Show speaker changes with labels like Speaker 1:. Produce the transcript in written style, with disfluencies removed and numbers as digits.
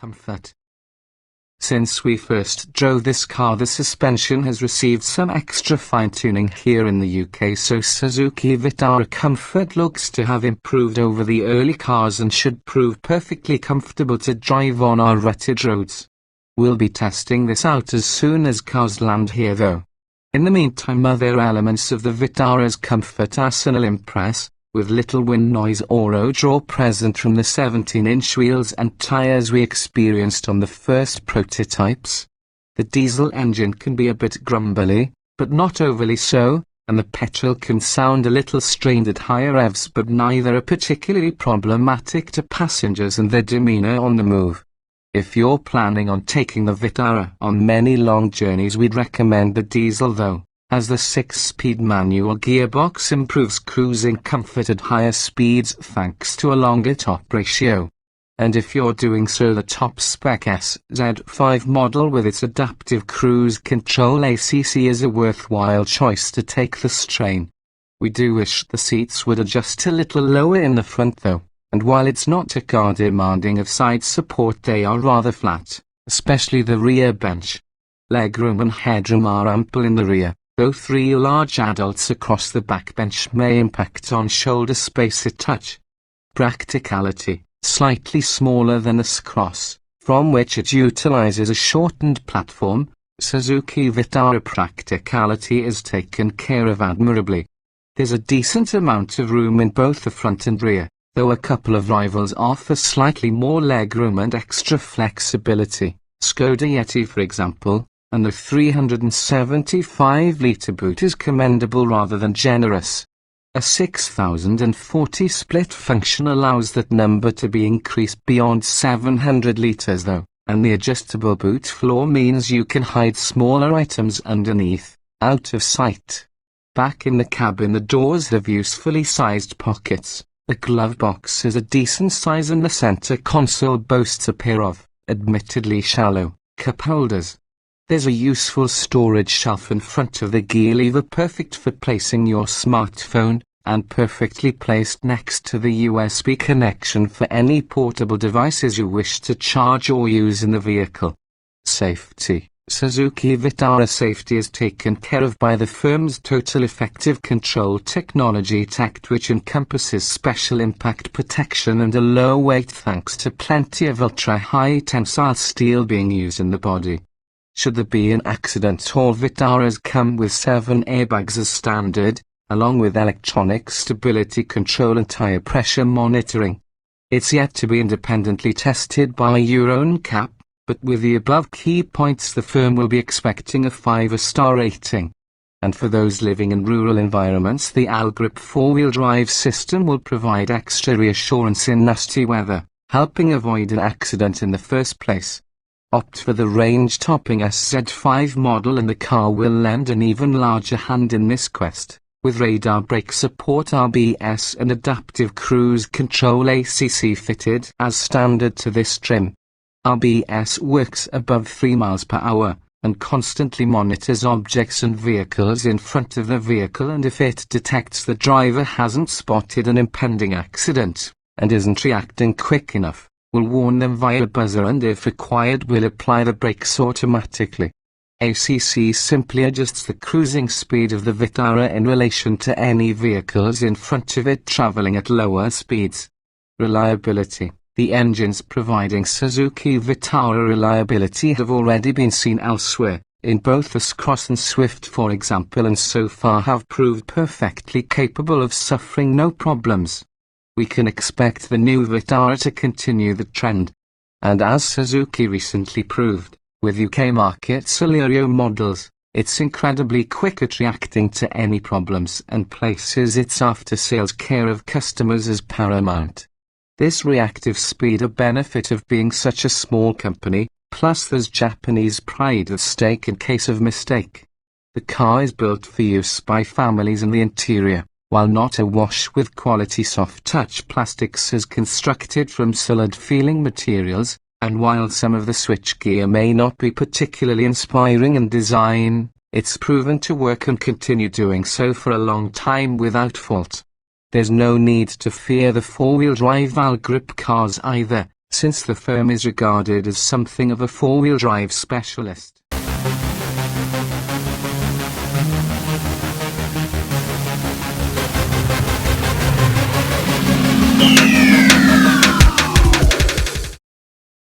Speaker 1: comfort. Since we first drove this car, the suspension has received some extra fine-tuning here in the UK, so Suzuki Vitara comfort looks to have improved over the early cars and should prove perfectly comfortable to drive on our rutted roads. We'll be testing this out as soon as cars land here though. In the meantime, other elements of the Vitara's comfort are still impress, with little wind noise or road draw present from the 17-inch wheels and tyres we experienced on the first prototypes. The diesel engine can be a bit grumbly, but not overly so, and the petrol can sound a little strained at higher revs, but neither are particularly problematic to passengers and their demeanour on the move. If you're planning on taking the Vitara on many long journeys, we'd recommend the diesel though, as the 6-speed manual gearbox improves cruising comfort at higher speeds thanks to a longer top ratio. And if you're doing so, the top-spec SZ5 model with its adaptive cruise control ACC is a worthwhile choice to take the strain. We do wish the seats would adjust a little lower in the front though, and while it's not a car demanding of side support, they are rather flat, especially the rear bench. Legroom and headroom are ample in the rear, though 3 large adults across the back bench may impact on shoulder space a touch. Practicality, slightly smaller than the S-Cross, from which it utilizes a shortened platform, Suzuki Vitara practicality is taken care of admirably. There's a decent amount of room in both the front and rear, though a couple of rivals offer slightly more legroom and extra flexibility, Skoda Yeti for example, and the 375-litre boot is commendable rather than generous. A 6040 split function allows that number to be increased beyond 700 litres though, and the adjustable boot floor means you can hide smaller items underneath, out of sight. Back in the cabin, the doors have usefully sized pockets. The glove box is a decent size and the center console boasts a pair of, admittedly shallow, cup holders. There's a useful storage shelf in front of the gear lever, perfect for placing your smartphone, and perfectly placed next to the USB connection for any portable devices you wish to charge or use in the vehicle. Safety. Suzuki Vitara safety is taken care of by the firm's Total Effective Control Technology TECT, which encompasses special impact protection and a low weight thanks to plenty of ultra-high tensile steel being used in the body. Should there be an accident, all Vitaras come with 7 airbags as standard, along with electronic stability control and tire pressure monitoring. It's yet to be independently tested by Euro NCAP, but with the above key points the firm will be expecting a 5-star rating. And for those living in rural environments, the Allgrip 4-wheel drive system will provide extra reassurance in nasty weather, helping avoid an accident in the first place. Opt for the range-topping SZ5 model and the car will lend an even larger hand in this quest, with radar brake support, ABS and adaptive cruise control ACC fitted as standard to this trim. ABS works above 3 miles per hour, and constantly monitors objects and vehicles in front of the vehicle, and if it detects the driver hasn't spotted an impending accident, and isn't reacting quick enough, will warn them via buzzer and if required will apply the brakes automatically. ACC simply adjusts the cruising speed of the Vitara in relation to any vehicles in front of it traveling at lower speeds. Reliability. The engines providing Suzuki Vitara reliability have already been seen elsewhere, in both the S-Cross and Swift for example, and so far have proved perfectly capable of suffering no problems. We can expect the new Vitara to continue the trend. And as Suzuki recently proved, with UK market Celerio models, it's incredibly quick at reacting to any problems and places its after-sales care of customers as paramount. This reactive speed a benefit of being such a small company, plus there's Japanese pride at stake in case of mistake. The car is built for use by families and the interior, while not awash with quality soft-touch plastics, is constructed from solid-feeling materials, and while some of the switchgear may not be particularly inspiring in design, it's proven to work and continue doing so for a long time without fault. There's no need to fear the 4-wheel drive Allgrip cars either, since the firm is regarded as something of a four-wheel drive specialist.